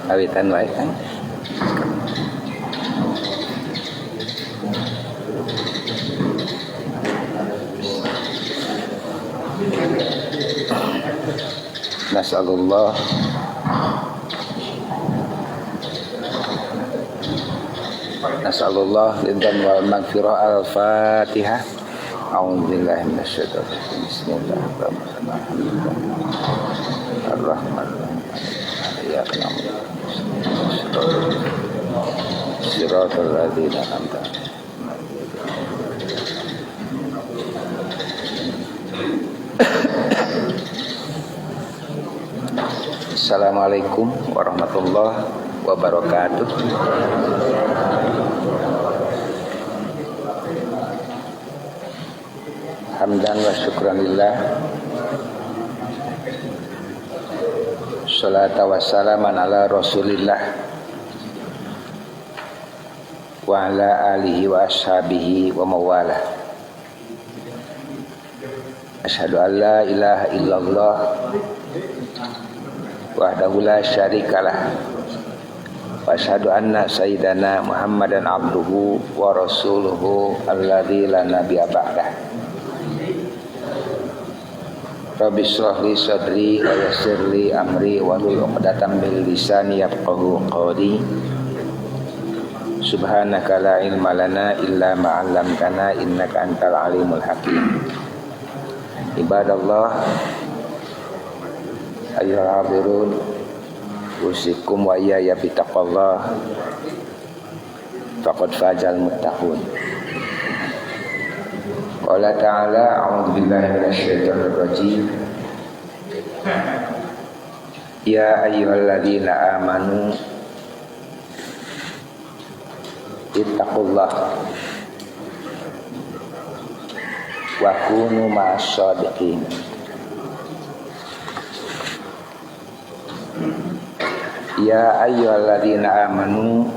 Awitan wae kan. Nasallallahu ridwan wal maghfirah. Al-Fatihah. A'udzubillahi minasyaitonir rajim. Bismillahirrahmanirrahim. Ar-Rahmanir-Rahim. Iyyaka na'budu wa iyyaka nasta'in. Shiratal ladzina an'amta 'alaihim. Assalamualaikum warahmatullahi wabarakatuh. Hamdan wa syukranillah. Salatu wassalaman ala Rasulillah wa ala alihi wa ashabihi wa mawalah. Asyhadu an la ilaha illallah wahdahu la syarikalah wa asyhadu anna sayyidana Muhammadan abduhu wa rasuluhu alladzi la nabiyya ba'dah. Rabbi shrah li sadri wa yassir li amri wahlul 'uqdatam min lisani yafqahu qawli. Subhanaka la ilma lana illa ma 'allamtana innaka antal alimul hakim. Ibadallah, ayyuhal hadirun, usikum wa iyaya bitaqwallah faqad fazal muttaqun. Qala ta'ala, a'udzu billahi minasyaitonir rajim. Ya ayyuhalladzina amanu ittaqullah wa kunu ma'as-shadiqin. Ya ayyuhalladzina amanu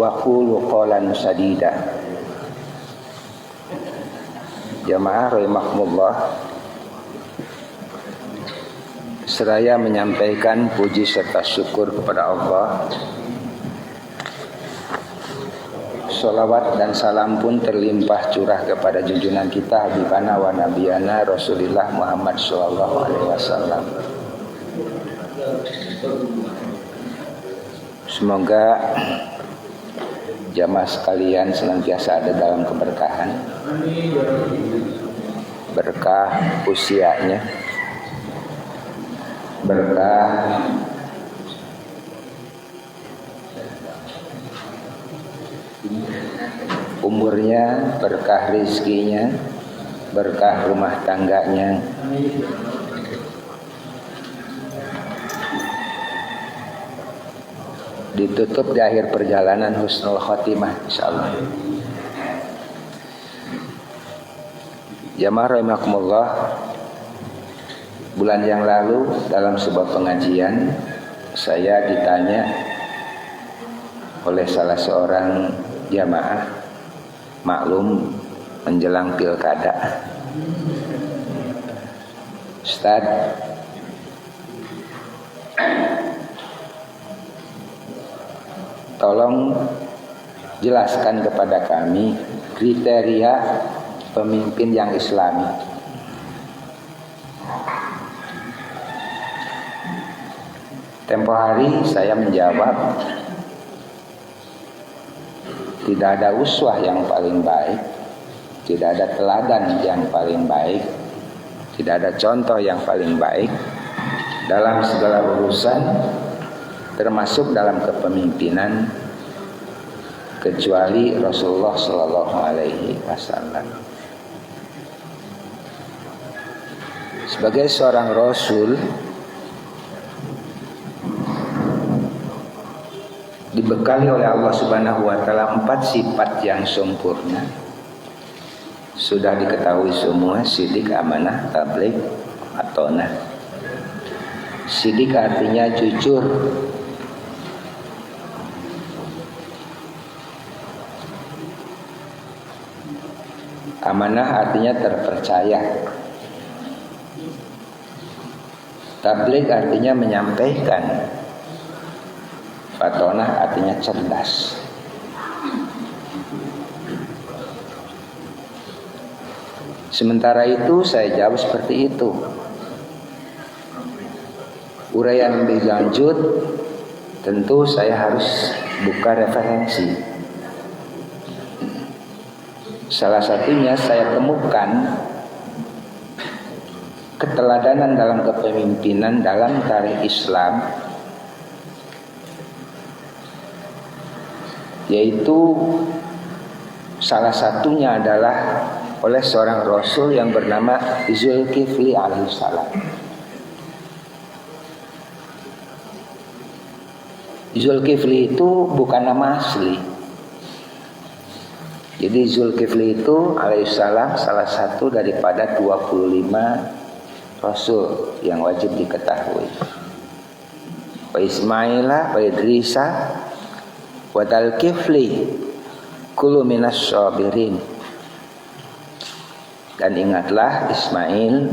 wa qulu qawlan sadida. Jamaah rahimakumullah, seraya menyampaikan puji serta syukur kepada Allah, sholawat dan salam pun terlimpah curah kepada junjungan kita habibana wa nabiyana Rasulullah Muhammad sallallahu alaihi wasallam. Semoga jamaah sekalian senantiasa ada dalam keberkahan, berkah usianya, berkah umurnya, berkah rezekinya, berkah rumah tangganya, ditutup di akhir perjalanan husnul khotimah insyaallah. Jamaah rahimakumullah, bulan yang lalu dalam sebuah pengajian saya ditanya oleh salah seorang jamaah, maklum menjelang pilkada, Ustaz, tolong jelaskan kepada kami kriteria pemimpin yang islami. Tempo hari saya menjawab, tidak ada uswah yang paling baik, tidak ada teladan yang paling baik, tidak ada contoh yang paling baik dalam segala urusan, termasuk dalam kepemimpinan, kecuali Rasulullah Sallallahu Alaihi Wasallam. Sebagai seorang Rasul, dibekali oleh Allah Subhanahu wa taala 4 sifat yang sempurna. Sudah diketahui semua, sidik, amanah, tabligh, atonah. Sidik artinya jujur. Amanah artinya terpercaya. Tabligh artinya menyampaikan. Fatonah artinya cerdas. Sementara itu saya jawab seperti itu. Uraian lebih lanjut tentu saya harus buka referensi. Salah satunya saya temukan keteladanan dalam kepemimpinan dalam tarikh Islam, yaitu salah satunya adalah oleh seorang Rasul yang bernama Zulkifli alaihissalam. Zulkifli itu bukan nama asli. Jadi Zulkifli itu alaihissalam salah satu daripada 25 Rasul yang wajib diketahui. Wa Ismaila, wa Idrisa, wa Dzulkifli, kullu minas sabirin. Dan ingatlah Ismail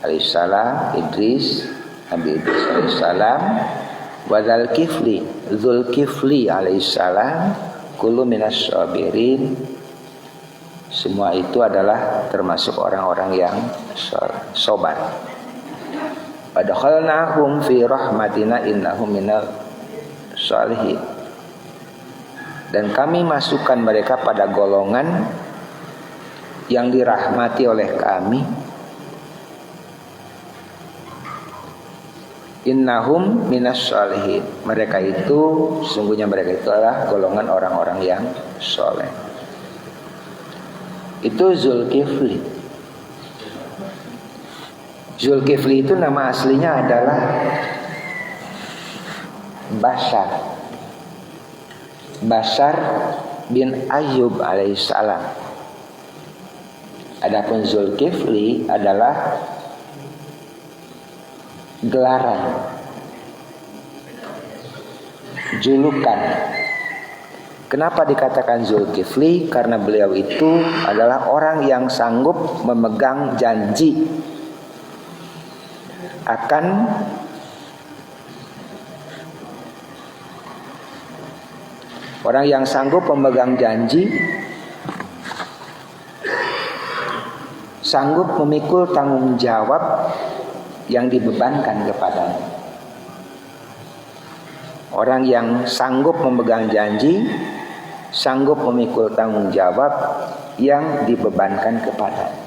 alaihissalam, Idris, Nabi Idris alaihissalam, wa Dzulkifli alaihissalam, kullu minas sabirin. Semua itu adalah termasuk orang-orang yang sobar. Adkhalnahum fi rahmatina innahum minal sholihin. Dan kami masukkan mereka pada golongan yang dirahmati oleh kami. Innahum minas sholihin. Mereka itu, sungguhnya mereka itu adalah golongan orang-orang yang soleh. Itu Zulkifli. Zulkifli itu nama aslinya adalah Bashar bin Ayyub alaihissalam. Adapun Zulkifli adalah gelaran, julukan. Kenapa dikatakan Zulkifli? Karena beliau itu adalah orang yang sanggup memegang janji akan sanggup memikul tanggung jawab yang dibebankan kepadanya. Orang yang sanggup memegang janji, sanggup memikul tanggung jawab yang dibebankan kepadanya.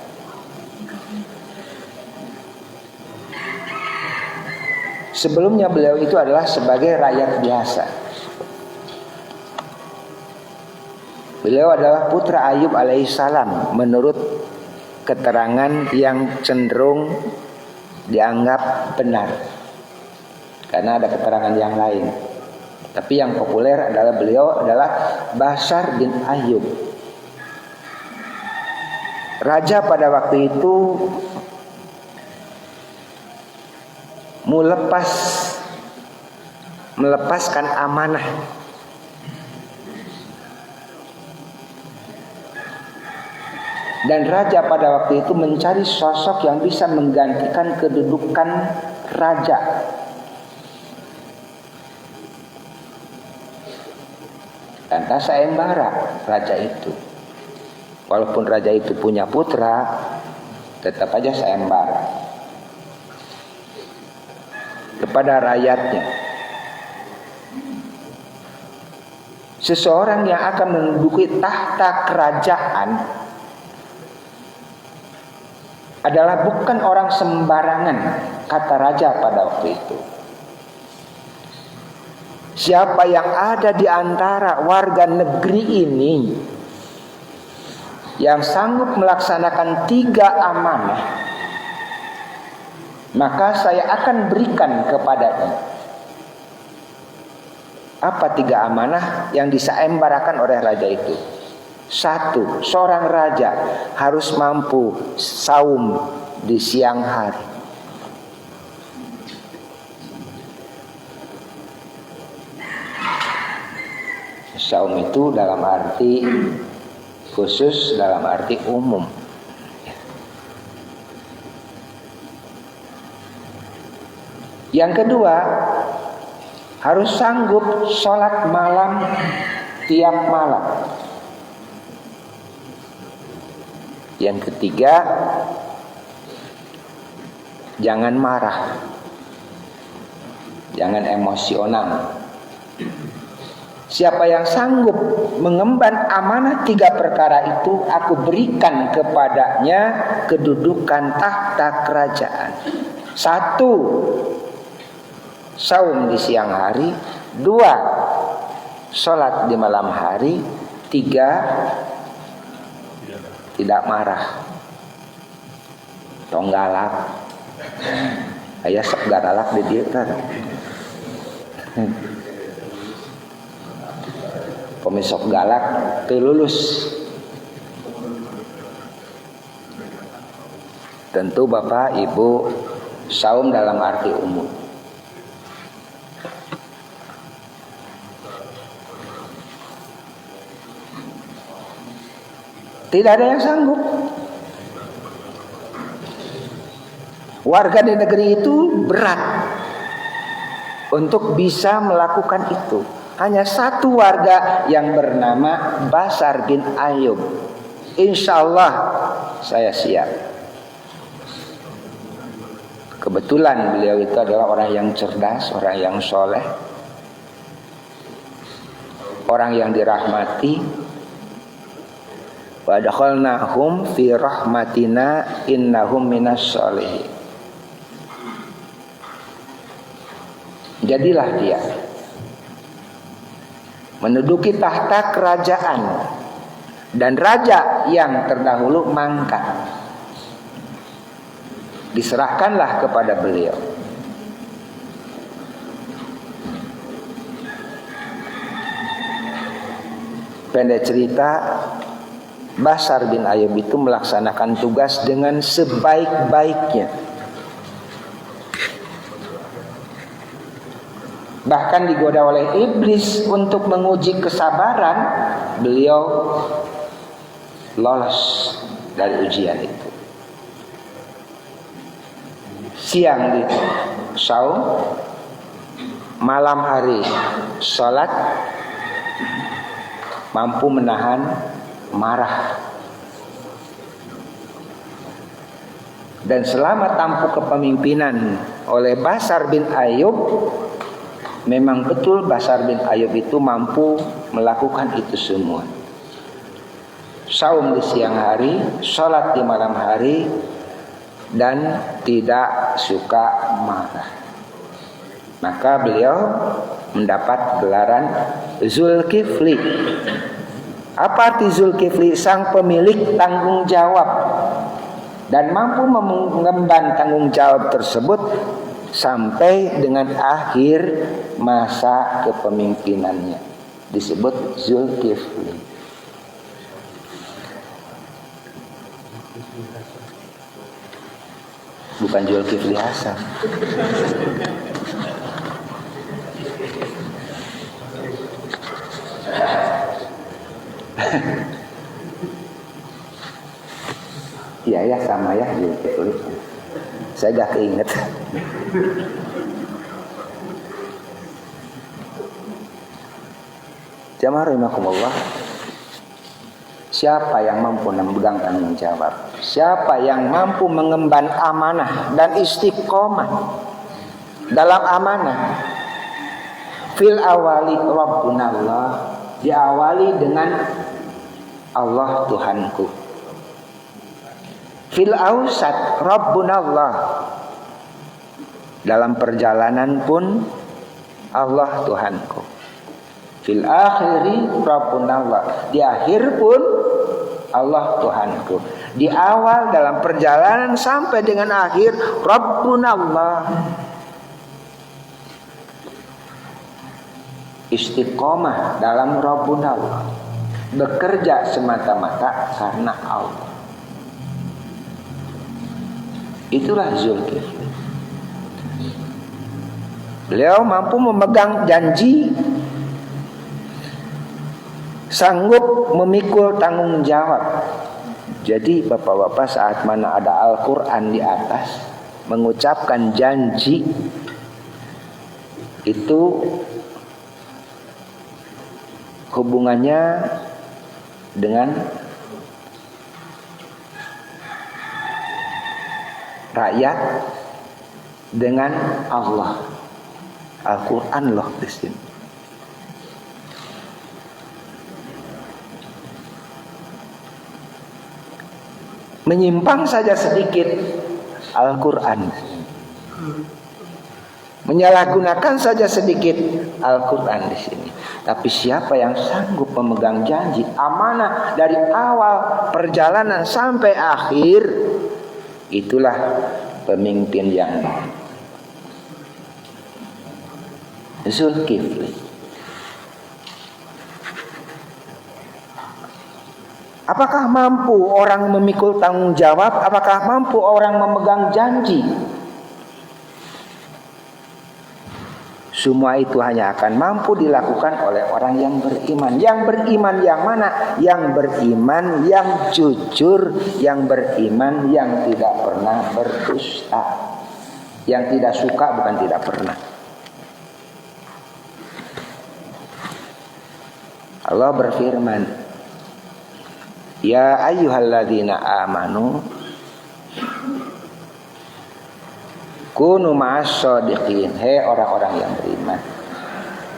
Sebelumnya beliau itu adalah sebagai rakyat biasa. Beliau adalah putra Ayub alaihissalam menurut keterangan yang cenderung dianggap benar, karena ada keterangan yang lain. Tapi yang populer adalah beliau adalah Bashar bin Ayyub. Raja pada waktu itu melepaskan amanah. Dan raja pada waktu itu mencari sosok yang bisa menggantikan kedudukan raja. Lantas sayembara raja itu. Walaupun raja itu punya putra, tetap aja sayembara kepada rakyatnya. Seseorang yang akan menduduki tahta kerajaan adalah bukan orang sembarangan, kata raja pada waktu itu. Siapa yang ada di antara warga negeri ini yang sanggup melaksanakan 3 amanah, maka saya akan berikan kepadanya Apa 3 amanah yang disaembarakan oleh raja itu? 1, seorang raja harus mampu saum di siang hari. Saum itu dalam arti khusus, dalam arti umum. Yang kedua, harus sanggup sholat malam tiap malam. Yang ketiga, jangan marah, jangan emosional. Siapa yang sanggup mengemban amanah 3 perkara itu, aku berikan kepadanya kedudukan tahta kerajaan. 1, saum di siang hari. 2, sholat di malam hari. 3, tidak marah. Tong galak. Aya sok garalak di dieu tah. Pemisok galak teu lulus. Tentu Bapak Ibu, saum dalam arti umum. Tidak ada yang sanggup. Warga di negeri itu berat untuk bisa melakukan itu. Hanya 1 warga yang bernama Basar bin Ayyub. Insya Allah saya siap. Kebetulan beliau itu adalah orang yang cerdas, orang yang soleh, orang yang dirahmati. Wa adkhalnahum fi rahmatina innahum minas sholihin. Jadilah dia menduduki tahta kerajaan, dan raja yang terdahulu mangkat. Diserahkanlah kepada beliau. Pendek cerita, Basar bin Ayyub itu melaksanakan tugas dengan sebaik-baiknya. Bahkan digoda oleh iblis untuk menguji kesabaran, beliau lolos dari ujian itu. Siang di saum, malam hari sholat, mampu menahan marah. Dan selama tampuk kepemimpinan oleh Basar bin Ayyub, memang betul Basar bin Ayyub itu mampu melakukan itu semua. Saum di siang hari, sholat di malam hari, dan tidak suka marah. Maka beliau mendapat gelaran Zulkifli. Apa arti Zulkifli? Sang pemilik tanggung jawab, dan mampu mengemban tanggung jawab tersebut sampai dengan akhir masa kepemimpinannya. Disebut Zulkifli. Bukan Zulkifli Hasan. Iya ya, sama ya Zulkifli. Saya gak keinget. Jamaah rahimakumullah, siapa yang mampu memegang tanggung jawab, siapa yang mampu mengemban amanah dan istiqomah dalam amanah, fil awali Rabbuna Allah, diawali dengan Allah Tuhanku. Fil ausat Rabbuna Allah, dalam perjalanan pun Allah Tuhanku. Fil akhiri Rabbuna Allah, di akhir pun Allah Tuhanku. Di awal dalam perjalanan sampai dengan akhir Rabbuna Allah. istiqomah dalam Rabbuna, bekerja semata-mata karena Allah. Itulah Zulkifli. Beliau mampu memegang janji, sanggup memikul tanggung jawab. Jadi bapak-bapak, saat mana ada Al-Quran di atas mengucapkan janji, itu hubungannya dengan rakyat, dengan Allah. Al-Quran loh di sini. Menyimpang saja sedikit Al-Quran, menyalahgunakan saja sedikit Al-Quran di sini. Tapi siapa yang sanggup memegang janji, amanah dari awal perjalanan sampai akhir, itulah pemimpin yang baik. Zulkifli. Apakah mampu orang memikul tanggung jawab? Apakah mampu orang memegang janji? Semua itu hanya akan mampu dilakukan oleh orang yang beriman. Yang beriman yang mana? Yang beriman yang jujur, yang beriman yang tidak pernah berdusta, yang tidak suka, bukan tidak pernah. Allah berfirman, ya ayyuhalladzina amanu kunu ma'as-shadiqin. Hei orang-orang yang beriman,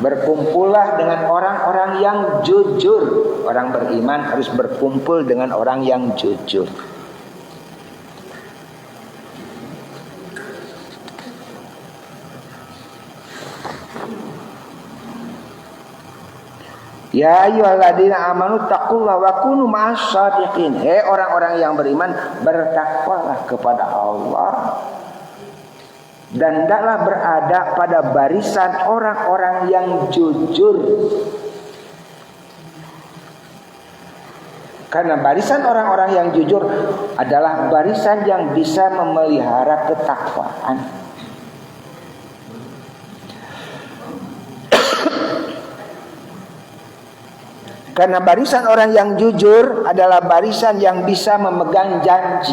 berkumpullah dengan orang-orang yang jujur. Orang beriman harus berkumpul dengan orang yang jujur. Ya ayyuhalladzina amanu taqullaha wa kunu ma'as-shadiqin. Hei orang-orang yang beriman, bertakwalah kepada Allah dan hendaklah berada pada barisan orang-orang yang jujur. Karena barisan orang-orang yang jujur adalah barisan yang bisa memelihara ketakwaan. Karena barisan orang yang jujur adalah barisan yang bisa memegang janji.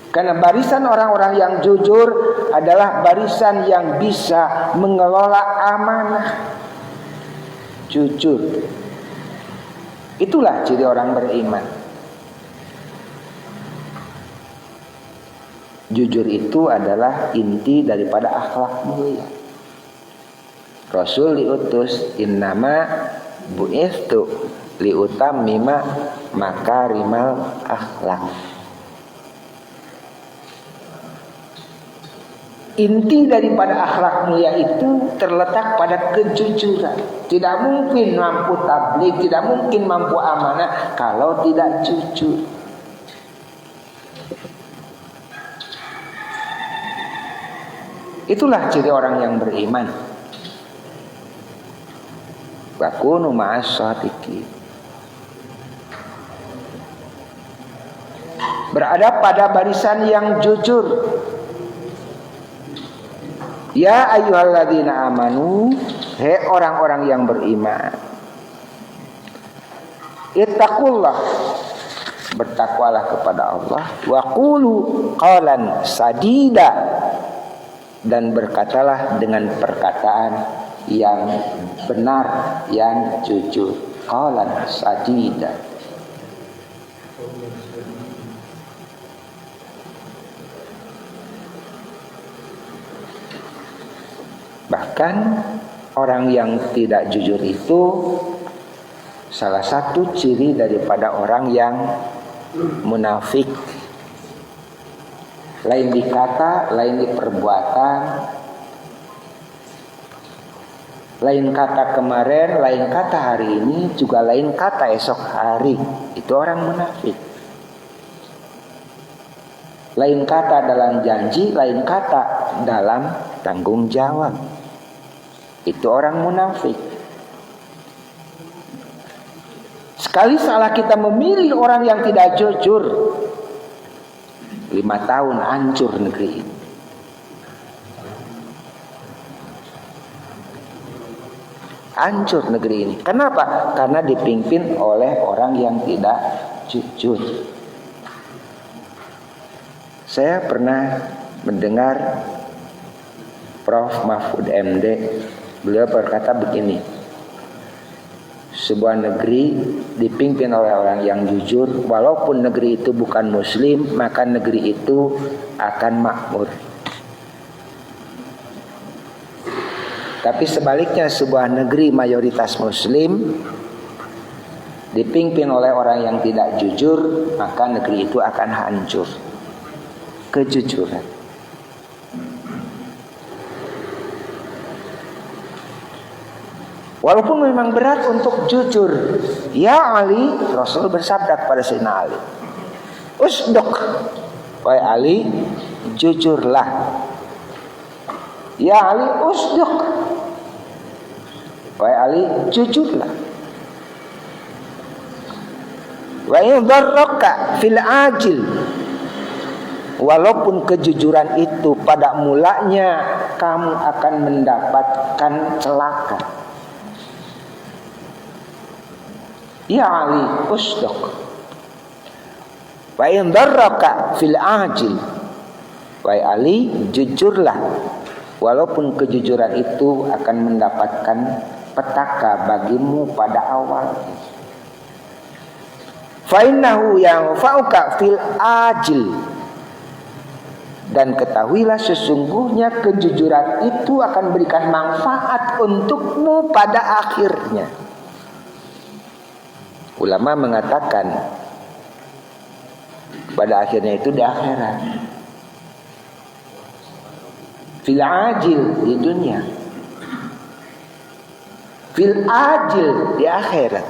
Karena barisan orang-orang yang jujur adalah barisan yang bisa mengelola amanah. Jujur. Itulah ciri orang beriman. Jujur itu adalah inti daripada akhlak mulia. Rasul diutus innama bu'ithtu liutammima makarimal akhlak. Inti daripada akhlak mulia itu terletak pada kejujuran. Tidak mungkin mampu tabligh, tidak mungkin mampu amanah kalau tidak jujur. Itulah ciri orang yang beriman. Wa kunu ma'as-shadiqin. Berada pada barisan yang jujur. Ya ayyuhalladzina amanu, hei orang-orang yang beriman, ittaqullah, bertakwalah kepada Allah, wa qulu qalan sadida, dan berkatalah dengan perkataan yang benar, yang jujur. Qalan sadida. Bahkan orang yang tidak jujur itu salah satu ciri daripada orang yang munafik. Lain di kata, lain di perbuatan, lain kata kemarin, lain kata hari ini, juga lain kata esok hari. Itu orang munafik. Lain kata dalam janji, lain kata dalam tanggung jawab. Itu orang munafik. Sekali salah kita memilih orang yang tidak jujur, 5 tahun hancur negeri ini. Hancur negeri ini. Kenapa? Karena dipimpin oleh orang yang tidak jujur. Saya pernah mendengar Prof. Mahfud MD, beliau berkata begini, sebuah negeri dipimpin oleh orang yang jujur, walaupun negeri itu bukan muslim, maka negeri itu akan makmur. Tapi sebaliknya, sebuah negeri mayoritas muslim dipimpin oleh orang yang tidak jujur, maka negeri itu akan hancur. Kejujuran. Walaupun memang berat untuk jujur. Ya Ali, Rasul bersabda kepada Sayyidina Ali, usduk, wahai Ali, jujurlah. Ya Ali, usduk, wahai Ali, jujurlah. Wa in dharraka fil ajil, walaupun kejujuran itu pada mulanya kamu akan mendapatkan celaka. Ya Ali, usduk. Wa in dharraka fil ajil, wahai Ali, jujurlah. Walaupun kejujuran itu akan mendapatkan petaka bagimu pada awal. Fa innahu yanfa'uka fil ajil, dan ketahuilah sesungguhnya kejujuran itu akan berikan manfaat untukmu pada akhirnya. Ulama mengatakan pada akhirnya itu di akhirat. Fil ajil di dunia, fil ajil di akhirat.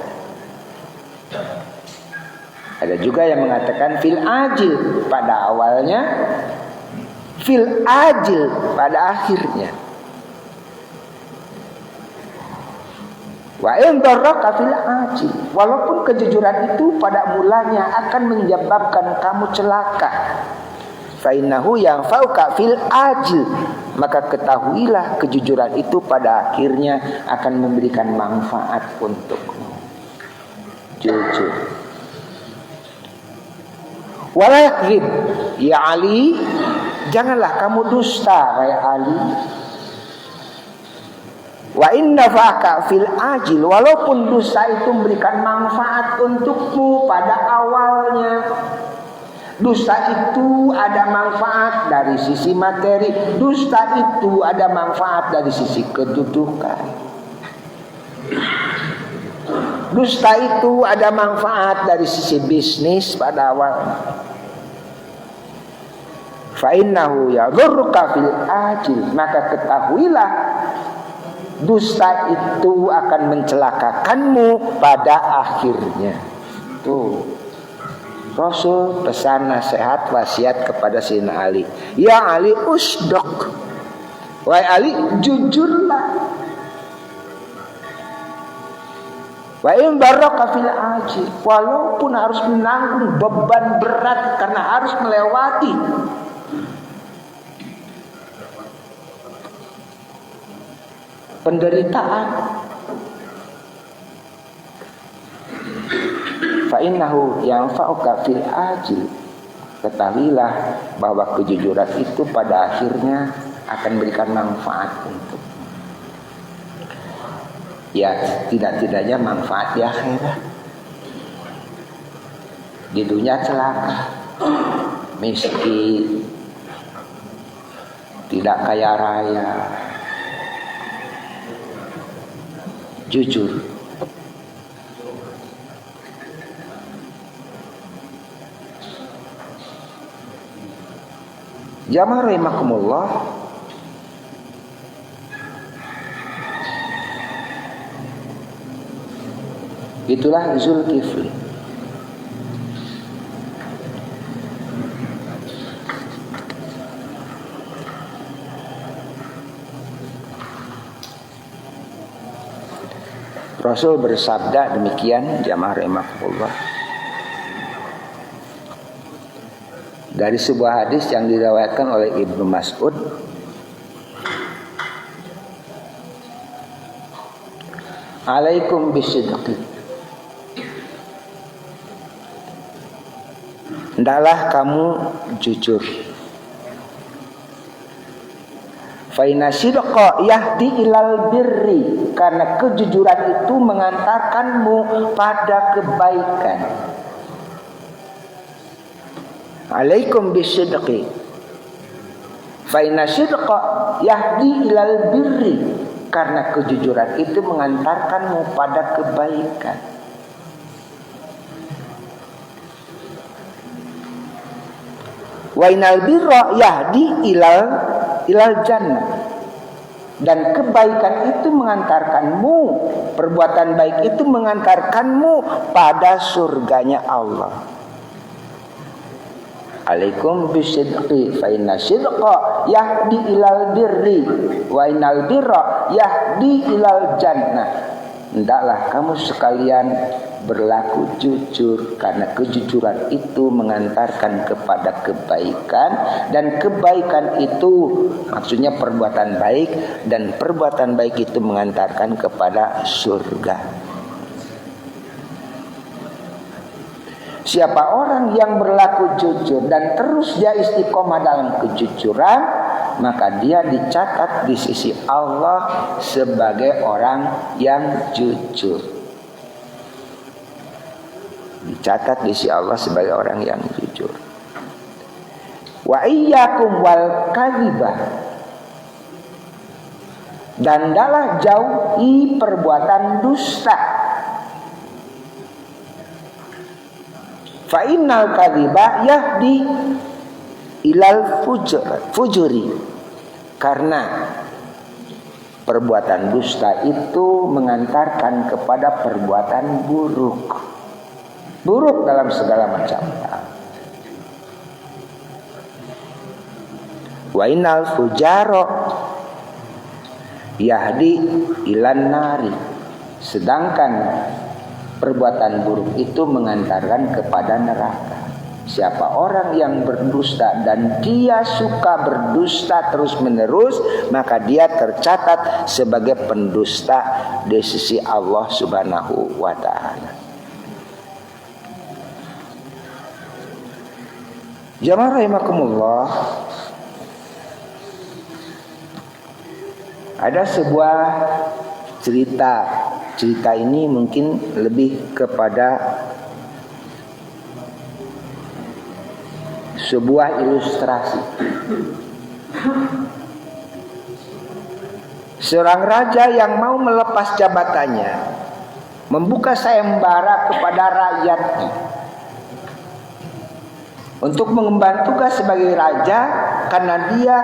Ada juga yang mengatakan fil ajil pada awalnya, fil ajil pada akhirnya. Wa in darraka fil ajil, walaupun kejujuran itu pada mulanya akan menyebabkan kamu celaka. Fa innahu yanfa'uka fil ajil, maka ketahuilah kejujuran itu pada akhirnya akan memberikan manfaat untukmu. Jujur. Wala yakdzib, ya Ali, janganlah kamu dusta, wahai Ali. Wa inna fa'aka fil ajil, walaupun dusta itu memberikan manfaat untukmu pada awalnya. Dusta itu ada manfaat dari sisi materi, dusta itu ada manfaat dari sisi kedudukan. Dusta itu ada manfaat dari sisi bisnis pada awalnya. Fa innahu yadhurruka fil ajil, maka ketahuilah dusta itu akan mencelakakanmu pada akhirnya. Tuh, Rasul pesan nasihat wasiat kepada Sayyidina Ali. Ya Ali, usduk, wahai Ali, jujurlah. Wa in baraka fil ajil, walaupun harus menanggung beban berat karena harus melewati penderitaan. Fa innahu yanfa'uka fil ajil, ketahuilah bahwa kejujuran itu pada akhirnya akan berikan manfaat untuk, ya tidak-tidaknya manfaat di akhirat. Di dunia celaka, miskin, tidak kaya raya, jujur. Jamaah rahimakumullah, itulah Zulkifli. Rasul bersabda demikian, jamaah rahimakumullah. Dari sebuah hadis yang diriwayatkan oleh Ibnu Mas'ud, alaikum bisidqi, hendaklah kamu jujur. Fa inna sidqa yahdi ilal birri, karena kejujuran itu mengantarkanmu pada kebaikan. Alaikum bisidqi, fa inna sidqa yahdi ilal birri, karena kejujuran itu mengantarkanmu pada kebaikan. Wa inal birra yahdi ilal jannah, dan kebaikan itu mengantarkanmu, perbuatan baik itu mengantarkanmu pada surganya Allah. Alaikum bisidqi, fa inna sidqa yahdi ilal birri, wa inal birra yahdi ilal jannah. Hendaklah kamu sekalian berlaku jujur, karena kejujuran itu mengantarkan kepada kebaikan, dan kebaikan itu maksudnya perbuatan baik, dan perbuatan baik itu mengantarkan kepada surga. Siapa orang yang berlaku jujur dan terus dia istiqomah dalam kejujuran, maka dia dicatat di sisi Allah sebagai orang yang jujur. Dicatat di sisi Allah sebagai orang yang jujur. Wa iyyakum wal kadzibah, dan hendaklah jauhi perbuatan dusta. Fa innal kadhiba yahdi ilal fujuri, karena perbuatan dusta itu mengantarkan kepada perbuatan buruk. Buruk dalam segala macam hal. Wa innal fujaro yahdi ilan nari, sedangkan perbuatan buruk itu mengantarkan kepada neraka. Siapa orang yang berdusta dan dia suka berdusta terus menerus, maka dia tercatat sebagai pendusta di sisi Allah Subhanahu wa ta'ala. Jamaah rahimakumullah, ada sebuah cerita. Cerita ini mungkin lebih kepada sebuah ilustrasi. Seorang raja yang mau melepas jabatannya, membuka sayembara kepada rakyatnya untuk mengemban tugas sebagai raja, karena dia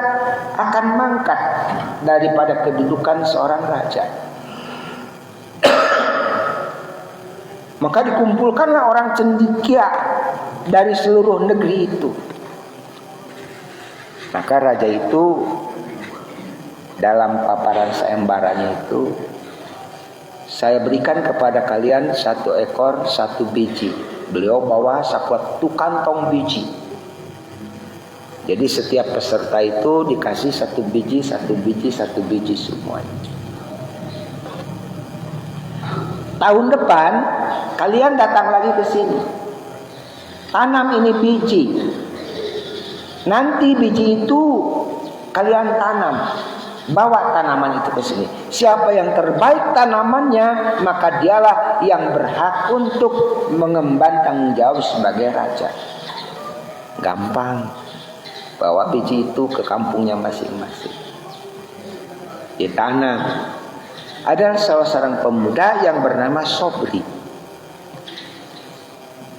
akan mangkat daripada kedudukan seorang raja. Maka dikumpulkanlah orang cendekia dari seluruh negeri itu. Maka raja itu dalam paparan sayembaranya itu, saya berikan kepada kalian 1 ekor 1 biji. Beliau bawa 1 kantong biji. Jadi setiap peserta itu dikasih 1 biji, 1 biji, 1 biji semuanya. Tahun depan kalian datang lagi ke sini, tanam ini biji. Nanti biji itu kalian tanam, bawa tanaman itu ke sini. Siapa yang terbaik tanamannya, maka dialah yang berhak untuk mengemban tanggung jawab sebagai raja. Gampang, bawa biji itu ke kampungnya masing-masing, ditanam. Ada salah seorang pemuda yang bernama Sobri.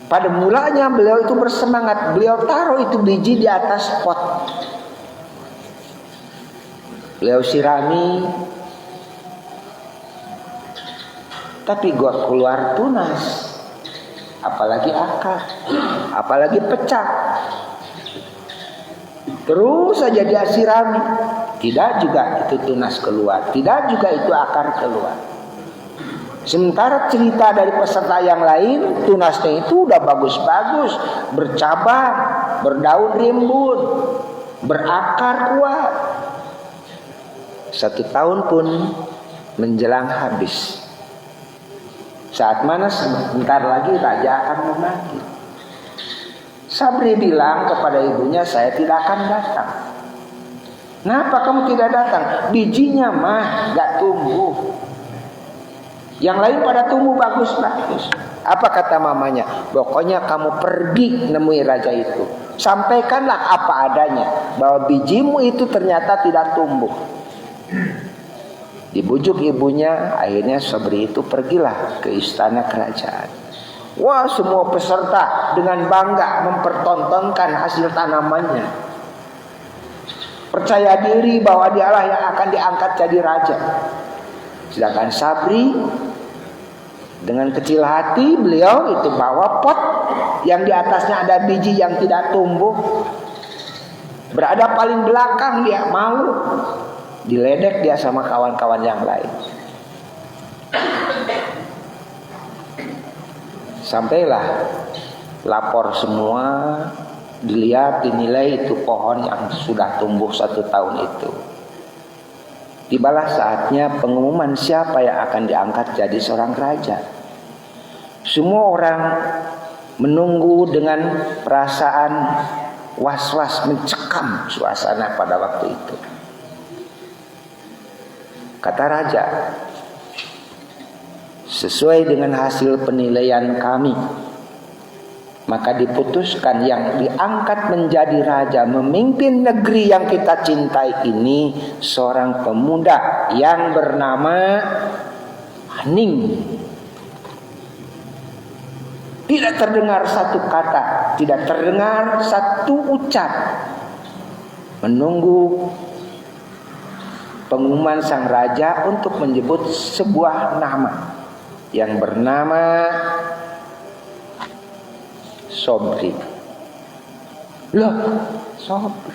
Pada mulanya beliau itu bersemangat. Beliau taruh itu biji di atas pot. Beliau sirami. Tapi keluar tunas. Apalagi akar. Apalagi pecah. Terus saja dia sirami. Tidak juga itu tunas keluar, tidak juga itu akar keluar. Sementara cerita dari peserta yang lain, tunasnya itu udah bagus-bagus, bercabang, berdaun rimbun, berakar kuat. 1 tahun pun menjelang habis. Saat mana sebentar lagi raja akan memanggil. Sabri bilang kepada ibunya, saya tidak akan datang. Kenapa kamu tidak datang? Bijinya mah gak tumbuh. Yang lain pada tumbuh bagus-bagus. Apa kata mamanya? Pokoknya kamu pergi nemui raja itu. Sampaikanlah apa adanya, bahwa bijimu itu ternyata tidak tumbuh. Dibujuk ibunya, akhirnya Sabri itu pergilah ke istana kerajaan. Wah, semua peserta dengan bangga mempertontonkan hasil tanamannya. Percaya diri bahwa dialah yang akan diangkat jadi raja. Sedangkan Sabri dengan kecil hati, beliau itu bawa pot yang di atasnya ada biji yang tidak tumbuh. Berada paling belakang, dia malu. Diledek dia sama kawan-kawan yang lain. Sampailah lapor semua, dilihat, dinilai itu pohon yang sudah tumbuh 1 tahun itu. Tibalah saatnya pengumuman siapa yang akan diangkat jadi seorang raja. Semua orang menunggu dengan perasaan was-was, mencekam suasana pada waktu itu. Kata raja, sesuai dengan hasil penilaian kami, maka diputuskan yang diangkat menjadi raja memimpin negeri yang kita cintai ini seorang pemuda yang bernama Haning. Tidak terdengar satu kata, tidak terdengar satu ucap. Menunggu pengumuman sang raja untuk menyebut sebuah nama yang bernama Sabri. Loh, Sabri.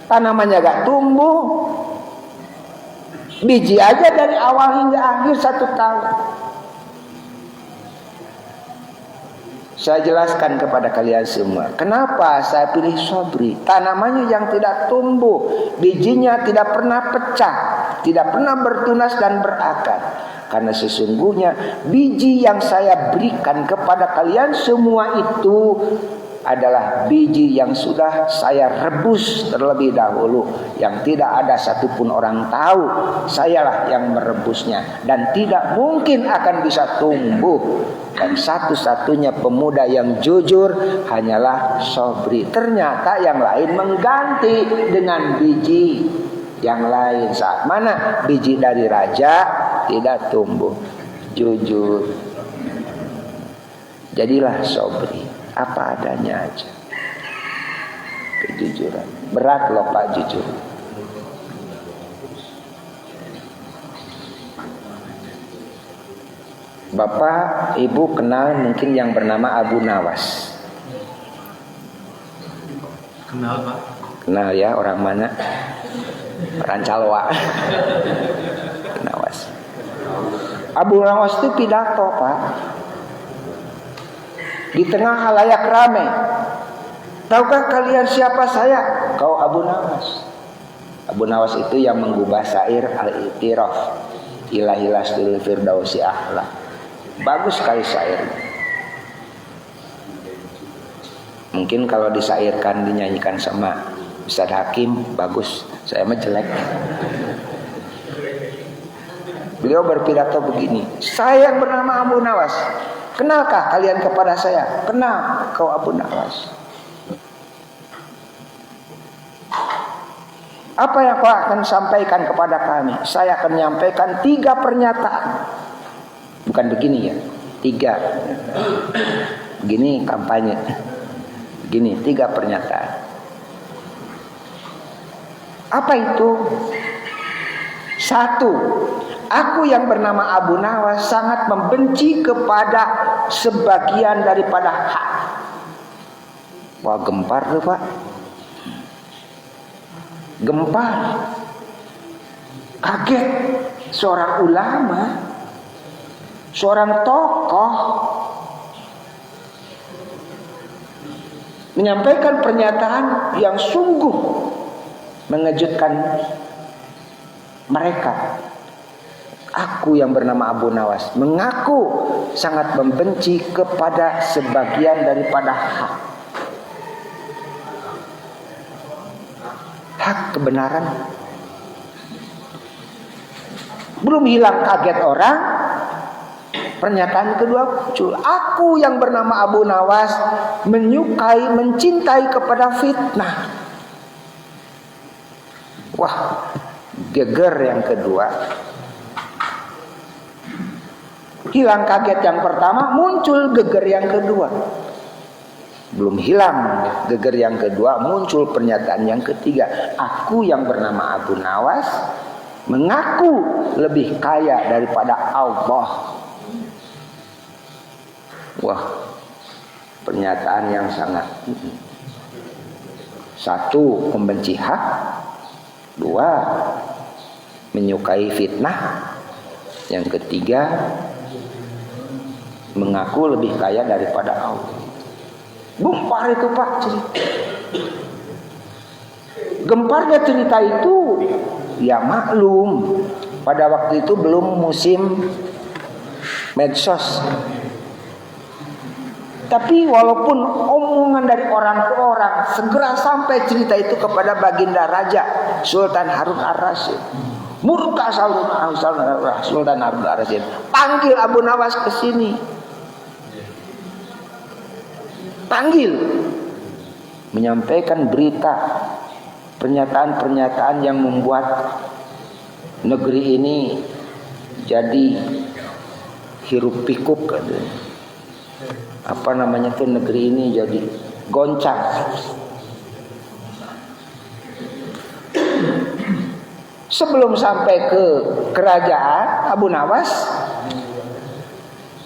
Tanamannya gak tumbuh. Biji aja dari awal hingga akhir 1 tahun. Saya jelaskan kepada kalian semua, kenapa saya pilih Sabri. Tanamannya yang tidak tumbuh, bijinya tidak pernah pecah, tidak pernah bertunas dan berakar. Karena sesungguhnya biji yang saya berikan kepada kalian semua itu adalah biji yang sudah saya rebus terlebih dahulu, yang tidak ada satupun orang tahu. Sayalah yang merebusnya dan tidak mungkin akan bisa tumbuh. Dan satu-satunya pemuda yang jujur hanyalah Sabri. Ternyata yang lain mengganti dengan biji yang lain. Saat mana biji dari raja tidak tumbuh, jujur. Jadilah Sabri, apa adanya aja. Kejujuran. Berat loh Pak jujur. Bapak, Ibu kenal mungkin yang bernama Abu Nawas. Kenal Pak. Kenal ya, orang mana? Rancalwa. Nawas. Abu Nawas itu pidato Pak. Di tengah halayak ramai. Tahukah kalian siapa saya? Kau Abu Nawas. Abu Nawas itu yang menggubah syair Al-Itiraf Ilahilas dil Firdausi Ahla. Bagus sekali syairnya. Mungkin kalau disairkan, dinyanyikan sama Ustaz Hakim, bagus. Saya mah jelek. Beliau berpidato begini, saya yang bernama Abu Nawas. Kenalkah kalian kepada saya? Kenal, kau Abu Nawas. Apa yang kau akan sampaikan kepada kami? Saya akan menyampaikan 3 pernyataan. Bukan begini ya, 3. Begini kampanye. Begini, 3 pernyataan. Apa itu? 1. Aku yang bernama Abu Nawas sangat membenci kepada sebagian daripada hak. Wah, gempar tuh Pak. Gempar. Kaget seorang ulama seorang tokoh menyampaikan pernyataan yang sungguh mengejutkan mereka. Aku yang bernama Abu Nawas mengaku sangat membenci kepada sebagian daripada hak kebenaran. Belum hilang kaget orang, pernyataan kedua muncul. Aku yang bernama Abu Nawas menyukai, mencintai kepada fitnah. Wah, geger yang kedua. Hilang kaget yang pertama, muncul geger yang kedua. Belum hilang geger yang kedua, muncul pernyataan yang ketiga. Aku yang bernama Abu Nawas mengaku lebih kaya daripada Allah. Wah, pernyataan yang sangat. Satu, membenci hak. Dua, menyukai fitnah. Yang ketiga, mengaku lebih kaya daripada Allah. Gempar itu Pak cerita. Gemparnya cerita itu, ya maklum, pada waktu itu belum musim medsos. Tapi walaupun omongan dari orang ke orang, segera sampai cerita itu kepada Baginda Raja Sultan Harun ar-Rasyid. Murka Sultan Harun ar-Rasyid, panggil Abu Nawas ke sini. Panggil, menyampaikan berita, pernyataan-pernyataan yang membuat negeri ini jadi hiruk pikuk. Apa namanya tuh, negeri ini jadi goncang. Sebelum sampai ke kerajaan, Abu Nawas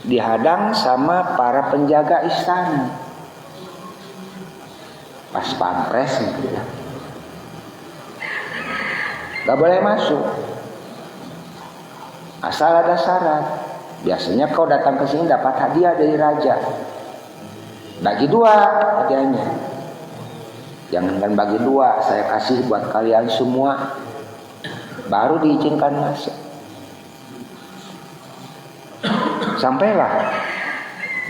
dihadang sama para penjaga istana. Pas pampres gitu ya, gak boleh masuk, asal ada syarat. Biasanya kau datang ke sini dapat hadiah dari raja, bagi dua hadiahnya. Jangankan bagi dua, saya kasih buat kalian semua, baru diizinkan masuk. Sampailah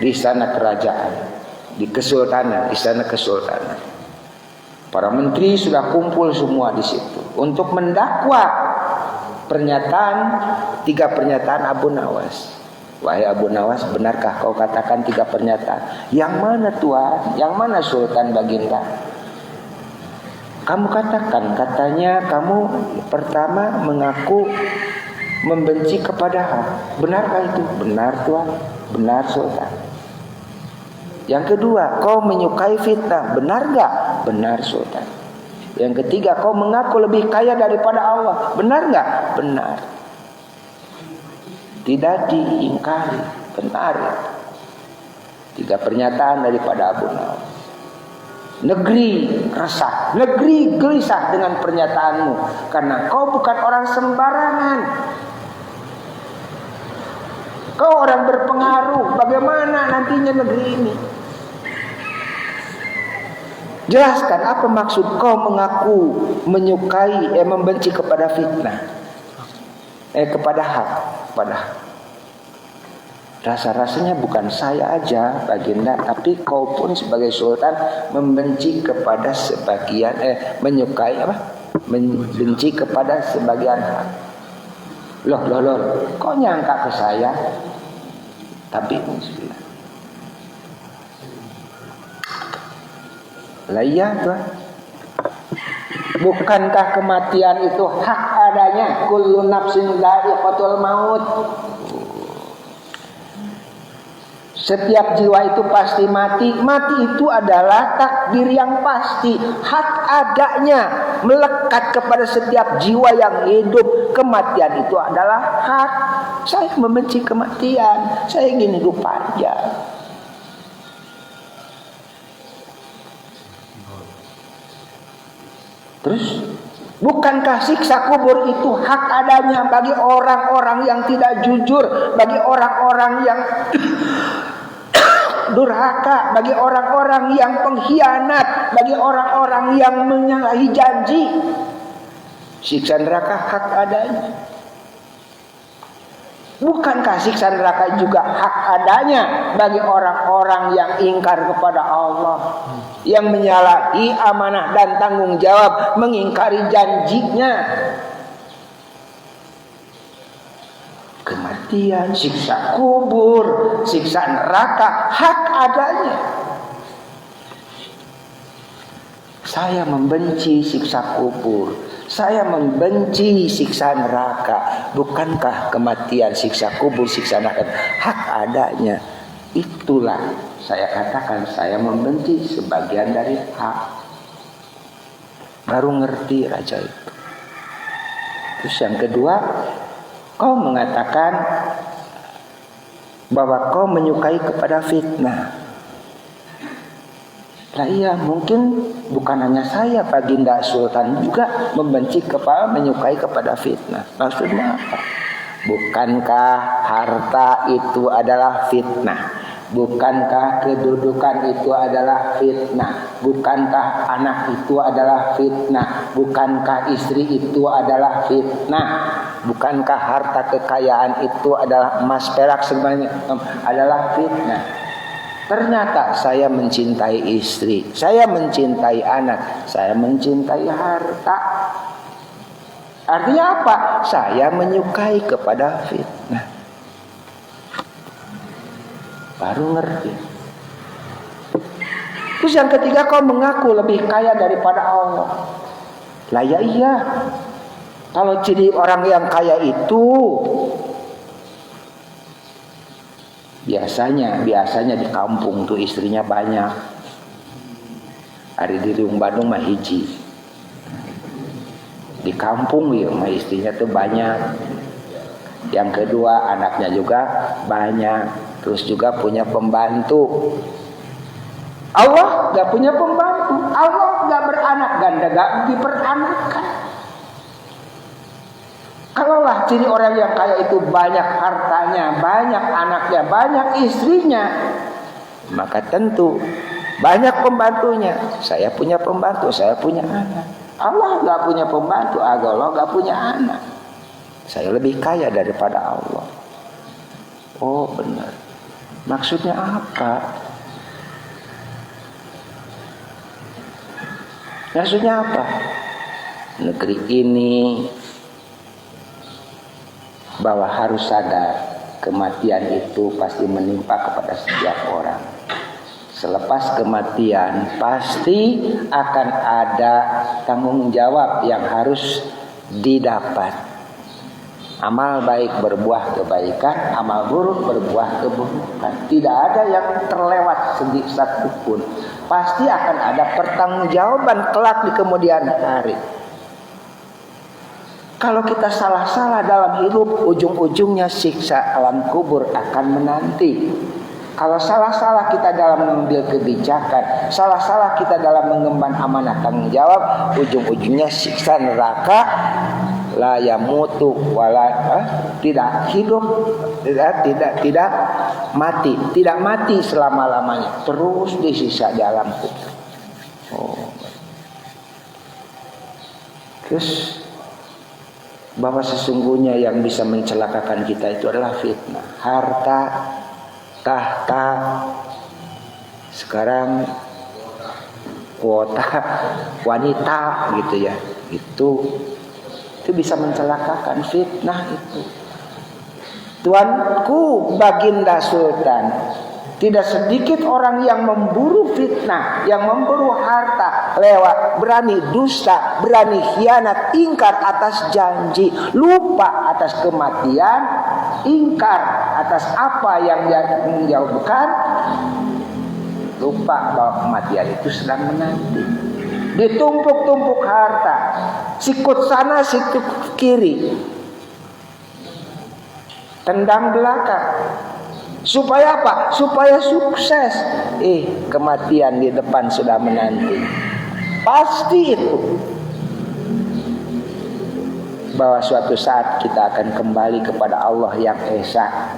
di istana kerajaan, di kesultanan, istana kesultanan. Para menteri sudah kumpul semua di situ untuk mendakwa tiga pernyataan Abu Nawas. Wahai Abu Nawas, benarkah kau katakan tiga pernyataan? Yang mana Tuan? Yang mana Sultan Baginda? Kamu katakan, katanya kamu pertama mengaku membenci kepada hak. Benarkah itu? Benar Tuan, benar Sultan. Yang kedua, kau menyukai fitnah. Benar gak? Benar Sultan. Yang ketiga, kau mengaku lebih kaya daripada Allah. Benar gak? Benar. Tidak diingkari. Benar. Tiga pernyataan daripada Abu Nawas. Negeri resah, negeri gelisah dengan pernyataanmu, karena kau bukan orang sembarangan. Kau orang berpengaruh. Bagaimana nantinya negeri ini? Jelaskan apa maksud kau mengaku menyukai, membenci kepada fitnah, kepada hak, kepada hak. Rasa-rasanya bukan saya aja Baginda, tapi kau pun sebagai sultan membenci kepada sebagian, menyukai apa? Membenci kepada sebagian hak. Loh, kok nyangka ke saya? Tapi lah iya Tuhan. Bukankah kematian itu hak adanya? Kullu nafsin dha'iqatul maut. Setiap jiwa itu pasti mati. Mati itu adalah takdir yang pasti, hak adanya, melekat kepada setiap jiwa yang hidup. Kematian itu adalah hak. Saya membenci kematian, saya ingin hidup panjang. Terus Bukankah siksa kubur itu hak adanya bagi orang-orang yang tidak jujur, bagi orang-orang yang durhaka, bagi orang-orang yang pengkhianat, bagi orang-orang yang menyalahi janji? Siksa neraka hak adanya. Bukankah siksa neraka juga hak adanya bagi orang-orang yang ingkar kepada Allah, yang menyalahi amanah dan tanggung jawab, mengingkari janjinya? Kematian, siksa kubur, siksa neraka hak adanya. Saya membenci siksa kubur, saya membenci siksa neraka. Bukankah kematian, siksa kubur, siksa neraka hak adanya? Itulah saya katakan saya membenci sebagian dari hak. Baru ngerti raja itu. Terus yang kedua, kau mengatakan bahwa kau menyukai kepada fitnah. Nah iya, mungkin bukan hanya saya, Baginda Sultan juga membenci kepada, menyukai kepada fitnah. Maksudnya apa? Bukankah harta itu adalah fitnah? Bukankah kedudukan itu adalah fitnah? Bukankah anak itu adalah fitnah? Bukankah istri itu adalah fitnah? Bukankah harta kekayaan itu adalah emas perak semuanya adalah fitnah? Ternyata saya mencintai istri, saya mencintai anak, saya mencintai harta. Artinya apa? Saya menyukai kepada fitnah. Baru ngerti. Terus yang ketiga, kau mengaku lebih kaya daripada Allah. Lah ya iya. Kalau jadi orang yang kaya itu biasanya di kampung tuh istrinya banyak. Hari di Riung Bandung mah hiji. Di kampung ya mah istrinya tuh banyak. Yang kedua anaknya juga banyak. Terus juga punya pembantu. Allah gak punya pembantu. Allah gak beranak, ganda gak diperanakan. Kalaulah ciri orang yang kaya itu banyak hartanya, banyak anaknya, banyak istrinya, maka tentu banyak pembantunya. Saya punya pembantu, saya punya anak. Allah gak punya pembantu, Allah gak punya anak. Saya lebih kaya daripada Allah. Oh benar. Maksudnya apa? Maksudnya apa? Negeri ini bahwa harus sadar kematian itu pasti menimpa kepada setiap orang. Selepas kematian pasti akan ada tanggung jawab yang harus didapat. Amal baik berbuah kebaikan, amal buruk berbuah keburukan. Tidak ada yang terlewat sedikit satu pun. Pasti akan ada pertanggungjawaban kelak di kemudian hari. Kalau kita salah-salah dalam hidup, ujung-ujungnya siksa alam kubur akan menanti. Kalau salah-salah kita dalam mengambil kebijakan, salah-salah kita dalam mengemban amanah tanggung jawab, ujung-ujungnya siksa neraka. La yamutu wala tidak hidup, tidak mati selama-lamanya, terus disiksa di alam kubur. Terus bahwa sesungguhnya yang bisa mencelakakan kita itu adalah fitnah, harta, tahta, sekarang kuota wanita gitu ya, itu bisa mencelakakan. Fitnah itu. Tuanku Baginda Sultan, tidak sedikit orang yang memburu fitnah, yang memburu harta lewat, berani dusta, berani khianat, ingkar atas janji, lupa atas kematian, ingkar atas apa yang dia menjauhkan, lupa bahwa kematian itu sedang menanti. Ditumpuk-tumpuk harta, sikut sana sikut kiri, tendang belakang. Supaya apa? Supaya sukses. Kematian di depan sudah menanti. Pasti itu. bahwa suatu saat kita akan kembali kepada Allah yang esa,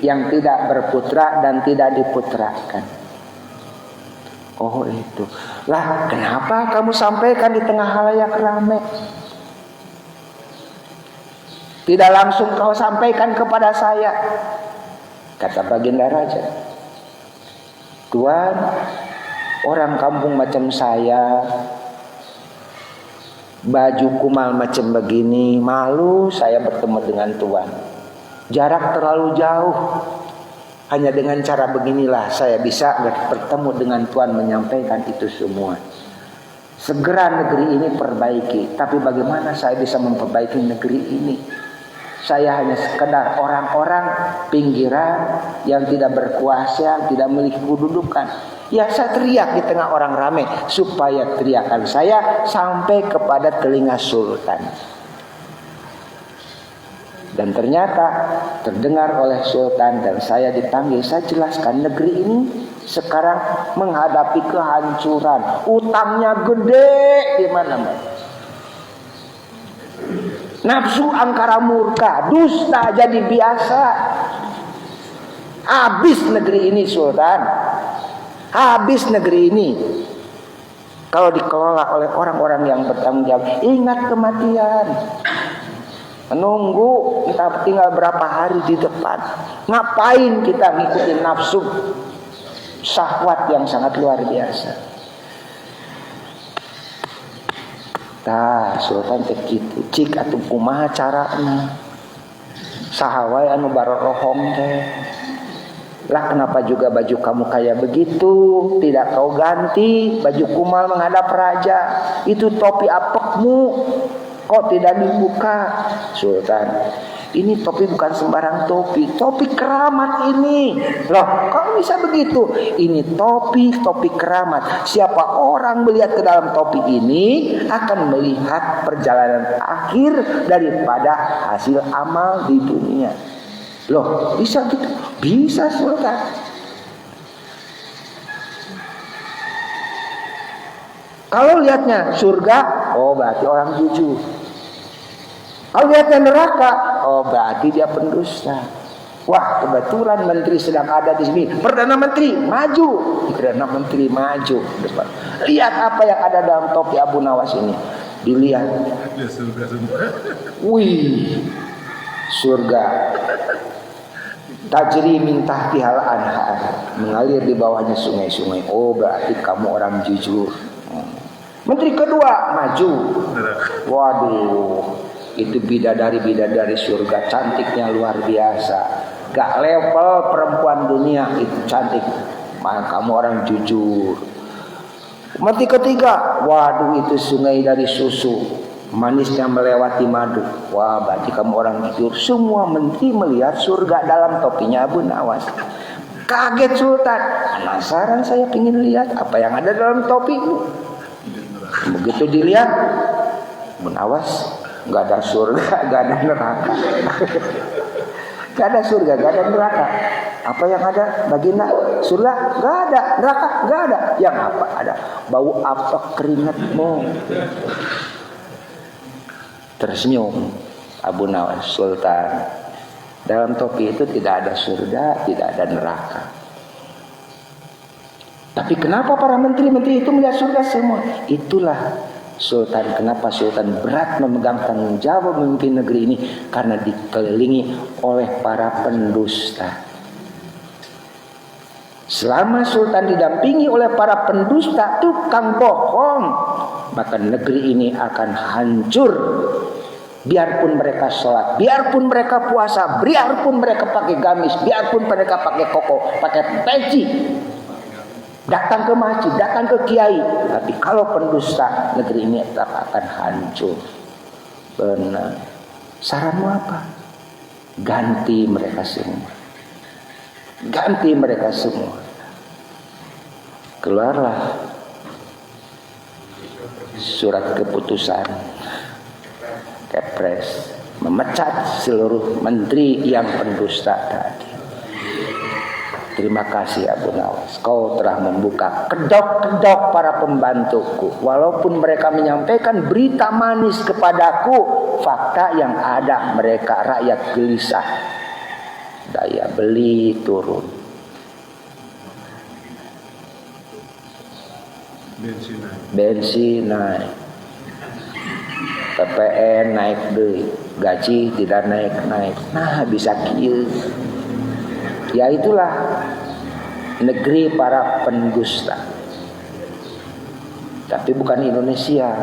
yang tidak berputra dan tidak diputrakan. Oh itu. Lah kenapa kamu sampaikan di tengah halayak ramai? Tidak langsung kau sampaikan kepada saya. Kata Baginda Raja, Tuan, orang kampung macam saya, baju kumal macam begini, malu saya bertemu dengan Tuan. Jarak terlalu jauh. Hanya dengan cara beginilah saya bisa bertemu dengan Tuan menyampaikan itu semua. Segera negeri ini perbaiki. Tapi bagaimana saya bisa memperbaiki negeri ini? Saya hanya sekedar orang-orang pinggiran yang tidak berkuasa, tidak memiliki kedudukan. Ya saya teriak di tengah orang ramai supaya teriakan saya sampai kepada telinga sultan. Dan ternyata terdengar oleh sultan dan saya dipanggil. Saya jelaskan negeri ini sekarang menghadapi kehancuran. Utangnya gede di mana-mana. Nafsu angkara murka, dusta jadi biasa. Habis negeri ini sultan. Habis negeri ini. Kalau dikelola oleh orang-orang yang bertanggung jawab. Ingat kematian. Menunggu kita tinggal berapa hari di depan. Ngapain kita ngikutin nafsu syahwat yang sangat luar biasa. Tah sultan teh kitu cik atuh kumaha carana sahawai anu barohong teh. Lah kenapa juga baju kamu kayak begitu, tidak kau ganti baju kumal menghadap raja, itu topi apekmu kok tidak dibuka? Sultan, ini topi bukan sembarang topi, topi keramat ini. Loh, kok bisa begitu? Ini topi keramat. Siapa orang melihat ke dalam topi ini akan melihat perjalanan akhir daripada hasil amal di dunia. Loh, bisa gitu? Bisa Sultan. Kalau lihatnya surga, oh berarti orang jujur. Kalau lihatnya neraka, oh berarti dia pendusta. Wah, kebetulan menteri sedang ada di sini. Perdana Menteri maju, Perdana Menteri maju depan. Lihat apa yang ada dalam topi Abu Nawas ini. Dilihat. Wih, surga. Tajri min tahtihal anhar, mengalir di bawahnya sungai-sungai. Oh berarti kamu orang jujur. Menteri kedua maju. Waduh, itu bidadari surga, cantiknya luar biasa. Gak level perempuan dunia, itu cantik. Maka kamu orang jujur. Menteri ketiga, waduh itu sungai dari susu, manisnya melewati madu. Wah berarti kamu orang jujur. Semua menteri melihat surga dalam topinya Abu Nawas. Kaget Sultan, penasaran saya ingin lihat apa yang ada dalam topi. Begitu dilihat, Abu Nawas, gak ada surga, gak ada neraka. Gak ada surga, gak ada neraka. Apa yang ada Baginda? Surga gak ada, neraka gak ada. Yang apa ada? Bau apa keringatmu. Tersenyum Abu Nawas, Sultan. Dalam topi itu tidak ada surga, tidak ada neraka. Tapi kenapa para menteri-menteri itu melihat surga semua? Itulah Sultan, kenapa Sultan berat memegang tanggung jawab memimpin negeri ini, karena dikelilingi oleh para pendusta. Selama Sultan didampingi oleh para pendusta, tukang bohong, maka negeri ini akan hancur. Biarpun mereka sholat, biarpun mereka puasa, biarpun mereka pakai gamis, biarpun mereka pakai koko, pakai peci, datang ke masjid, datang ke kiai, tapi kalau pendusta, negeri ini tetap akan hancur. Benar. Saranmu apa? Ganti mereka semua. Ganti mereka semua. Keluarlah surat keputusan Kepres memecat seluruh menteri yang pendusta tadi. terima kasih Abu Nawas, kau telah membuka kedok-kedok para pembantuku. Walaupun mereka menyampaikan berita manis kepadaku, fakta yang ada mereka rakyat gelisah, daya beli turun, bensin naik, PPN naik deh, gaji tidak naik. Nah bisa kieu. Ya itulah negeri para pendusta. Tapi bukan Indonesia.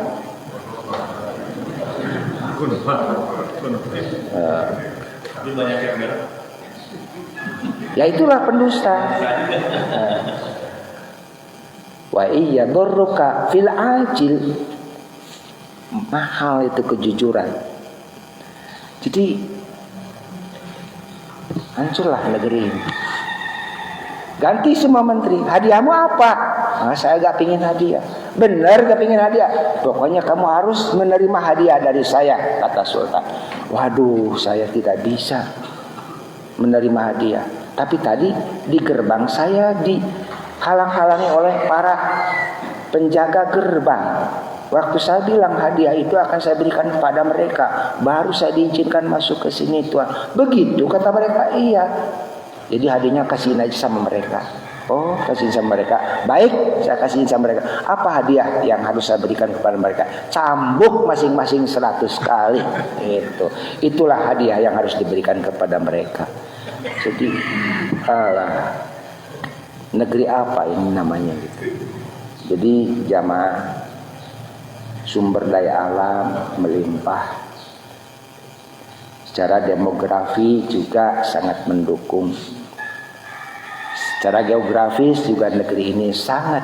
Ya itulah pendusta. Wa iya dorruka fil ajil, mahal itu kejujuran. Jadi hancurlah negeri ini. Ganti semua menteri. Hadiahmu apa? Nah, saya gak pingin hadiah. Bener gak pingin hadiah? Pokoknya kamu harus menerima hadiah dari saya, kata Sultan. Waduh, saya tidak bisa menerima hadiah. Tapi tadi di gerbang saya dihalang-halangi oleh para penjaga gerbang. Waktu saya bilang hadiah itu akan saya berikan kepada mereka, baru saya diizinkan masuk ke sini Tuan. Begitu kata mereka. Iya. Jadi hadiahnya kasihin aja sama mereka. Oh, kasihin sama mereka. Baik, saya kasihin sama mereka. Apa hadiah yang harus saya berikan kepada mereka? Cambuk masing-masing 100 kali. Itulah hadiah yang harus diberikan kepada mereka. Jadi, negeri apa ini namanya gitu. Jadi jamaah, sumber daya alam melimpah. Secara demografi juga sangat mendukung. Secara geografis juga negeri ini sangat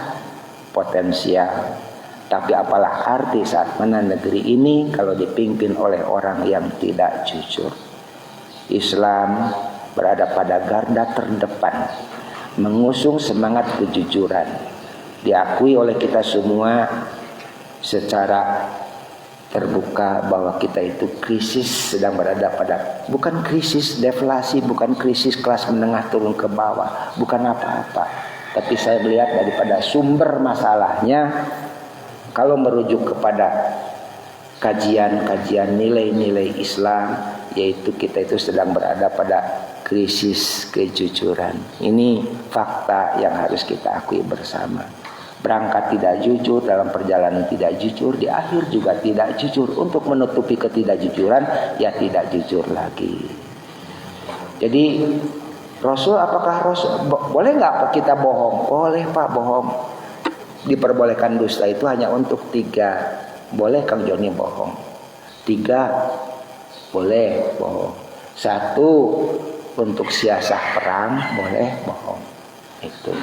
potensial. Tapi apalah arti saat mana negeri ini kalau dipimpin oleh orang yang tidak jujur. Islam berada pada garda terdepan, mengusung semangat kejujuran. Diakui oleh kita semua secara terbuka bahwa kita itu krisis sedang berada pada, bukan krisis deflasi, bukan krisis kelas menengah turun ke bawah, bukan apa-apa. Tapi saya melihat daripada sumber masalahnya, kalau merujuk kepada kajian-kajian nilai-nilai Islam, yaitu kita itu sedang berada pada krisis kejujuran. Ini fakta yang harus kita akui bersama. Berangkat tidak jujur, dalam perjalanan tidak jujur, di akhir juga tidak jujur. Untuk menutupi ketidakjujuran, ya tidak jujur lagi. Jadi Rasul, apakah Rasul boleh nggak kita bohong? Boleh Pak, bohong. Diperbolehkan dusta itu hanya untuk 3. Boleh Kang Joni bohong. 3 boleh bohong. 1 untuk siasah perang, boleh bohong. Itu.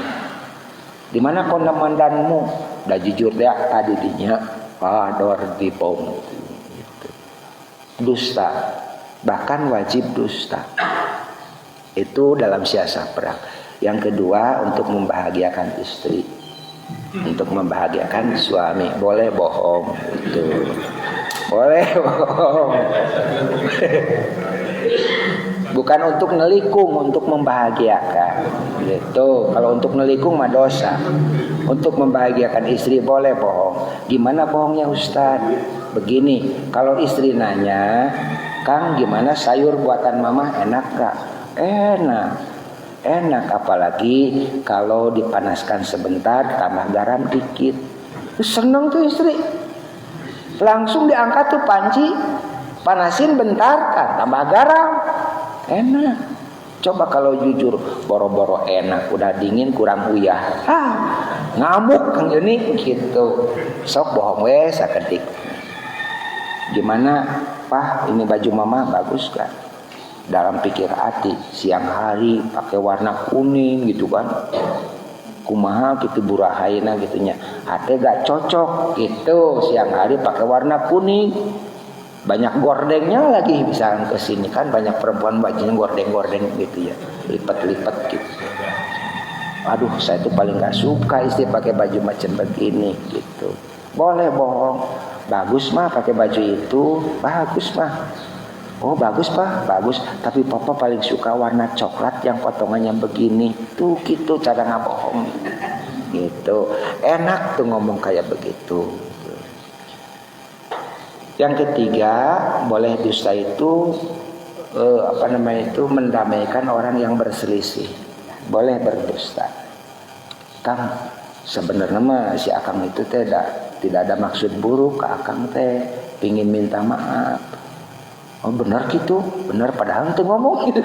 Di mana komandanmu? Dah jujur dia tadi dinya pador di bom. Gitu. Dusta, bahkan wajib dusta. Itu dalam siasah perang. Yang kedua untuk membahagiakan istri, untuk membahagiakan suami, boleh bohong. Itu boleh bohong. Bukan untuk nelikung, untuk membahagiakan. Gitu. Kalau untuk nelikung mah dosa. Untuk membahagiakan istri boleh bohong. Gimana bohongnya Ustaz? Begini, kalau istri nanya, Kang gimana sayur buatan mama, enak gak? Enak, apalagi kalau dipanaskan sebentar tambah garam dikit. Seneng tuh istri. Langsung diangkat tuh panci, panasin bentar kan tambah garam. Enak. Coba kalau jujur, boro-boro enak, udah dingin kurang uyah. Ngamuk Kang Joni gitu. Sok bohong we sakedik. Gimana Pak, ini baju mama bagus kan? Dalam pikir hati, siang hari pakai warna kuning gitu kan. Kumaha gitu burahaina gitunya. Hati gak cocok gitu, siang hari pakai warna kuning. Banyak gordengnya lagi, misalkan ke sini kan banyak perempuan bajunya gordeng-gordeng gitu ya, lipat-lipat gitu. Aduh, saya tuh paling gak suka istri pakai baju macam begini gitu. Boleh bohong, bagus mah pakai baju itu, bagus mah. Oh bagus Pak, bagus. Tapi Papa paling suka warna coklat yang potongannya begini. Tuh gitu cara ngabohong. Gitu. Enak tuh ngomong kayak begitu. Yang ketiga, boleh dusta itu mendamaikan orang yang berselisih. Boleh berdusta. Kang, sebenarnya mah si Akang itu tidak ada maksud buruk ke Akang teh, pingin minta maaf. Oh benar gitu, benar padahal teh ngomong gitu.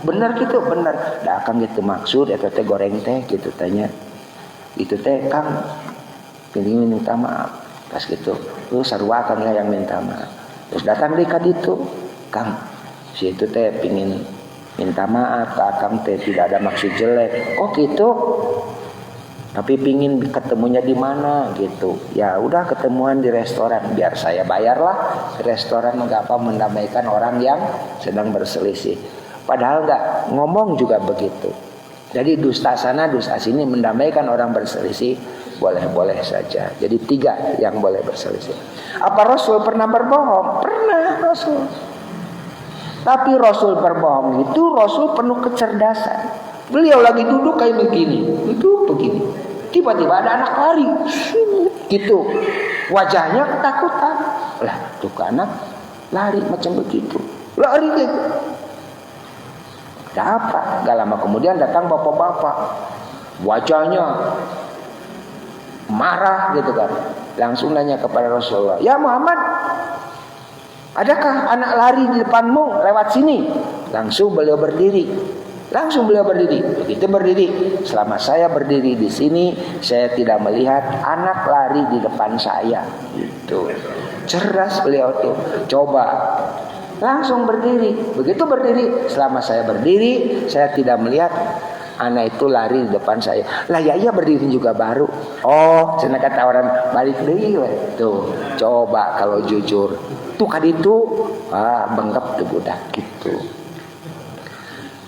Benar gitu, benar. Da Akang gitu maksud eta teh goreng teh gitu tanya. Itu teh Kang pingin minta maaf. Pas gitu, sarua Akang yang minta maaf. Terus datang deui ka ditu, Kang, si itu teh pingin minta maaf ke Akang teh tidak ada maksud jelek. Oh gitu. Tapi pingin ketemunya di mana gitu. Ya udah ketemuan di restoran, biar saya bayarlah. Restoran enggak apa mendamaikan orang yang sedang berselisih. Padahal enggak ngomong juga begitu. Jadi dusta sana dusta sini mendamaikan orang berselisih boleh-boleh saja. Jadi 3 yang boleh berselisih. Apa Rasul pernah berbohong? Pernah Rasul. Tapi Rasul berbohong itu Rasul penuh kecerdasan. Beliau lagi duduk kayak begini, itu begini. Tiba-tiba ada anak lari, gitu. Wajahnya ketakutan. Lah, tuh anak lari macam begitu. Lari gitu. Ada apa? Gak lama kemudian datang bapak-bapak. Wajahnya marah gitu kan. Langsung nanya kepada Rasulullah, "Ya Muhammad, adakah anak lari di depanmu lewat sini?" Langsung beliau berdiri. Begitu berdiri, selama saya berdiri di sini, saya tidak melihat anak lari di depan saya. Gitu. Cerdas beliau tuh. Coba langsung berdiri. Begitu berdiri, selama saya berdiri, saya tidak melihat anak itu lari di depan saya. Lah ya iya berdiri juga baru. Oh, cenah kata orang balik deui we. Tuh, coba kalau jujur. Tuh kaditu, bengkep tuh budak gitu.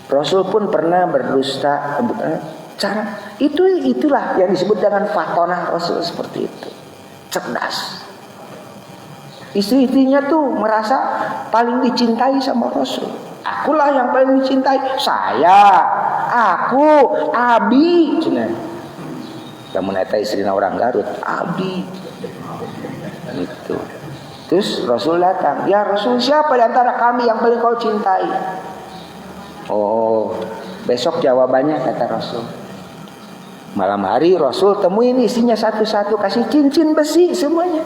Rasul pun pernah berdusta. Itulah yang disebut dengan fatonah Rasul seperti itu. Cerdas. Istri-istrinya tuh merasa paling dicintai sama Rasul. Akulah yang paling dicintai. Saya, aku, Abi. Namun eta istrina orang Garut, Abi. Gitu. Terus Rasul datang. Ya Rasul, siapa di antara kami yang paling kau cintai? Oh, besok jawabannya kata Rasul. Malam hari Rasul temuin isinya satu-satu, kasih cincin besi semuanya.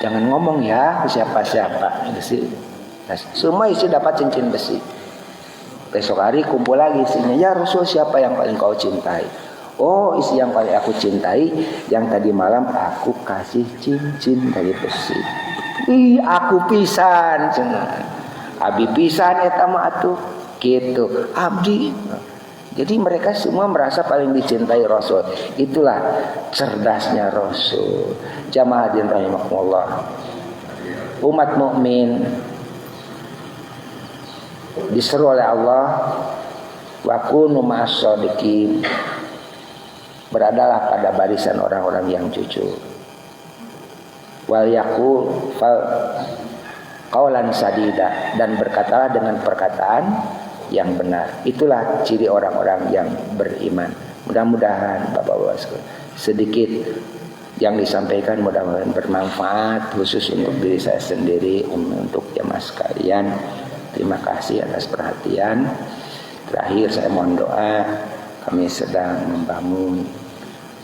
Jangan ngomong ya siapa-siapa. Semua isi dapat cincin besi. Besok hari kumpul lagi isinya. Ya Rasul, siapa yang paling kau cintai? Oh, isi yang paling aku cintai yang tadi malam aku kasih cincin dari besi. Ih, aku pisan cenah. Abi pisan eta mah atuh gitu. Abdi. Jadi mereka semua merasa paling dicintai Rasul. Itulah cerdasnya Rasul. Jamaah hadirin rahimakumullah. Umat mukmin diseru oleh Allah, wa kunu ma'as-shadiqin. Beradalah pada barisan orang-orang yang jujur. Wal yaqul qaulan sadida, dan berkatalah dengan perkataan yang benar. Itulah ciri orang-orang yang beriman. Mudah-mudahan Bapak-bapak sedikit yang disampaikan mudah-mudahan bermanfaat khusus untuk diri saya sendiri, untuk jamaah sekalian. Terima kasih atas perhatian. Terakhir saya mohon doa. Kami sedang membangun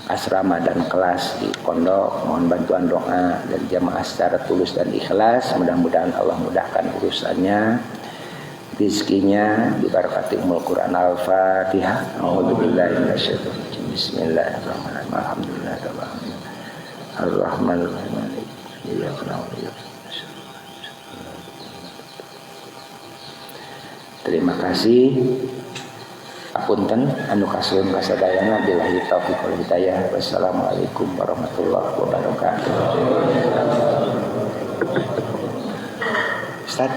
asrama dan kelas di pondok, mohon bantuan doa dan jamaah secara tulus dan ikhlas. Mudah-mudahan Allah mudahkan urusannya, rizkinya, dibarakati Ummul Quran. Al-Fatihah. A'udzubillahi minasyaitonir rajim. Bismillahirrahmanirrahim. Alhamdulillahirabbil Ar-Rahmanir-Rahim. Terima kasih. Apunten anu kasuhun kasadayana billahi taufiq wal hidayah. Wassalamualaikum warahmatullahi wabarakatuh. Ustaz.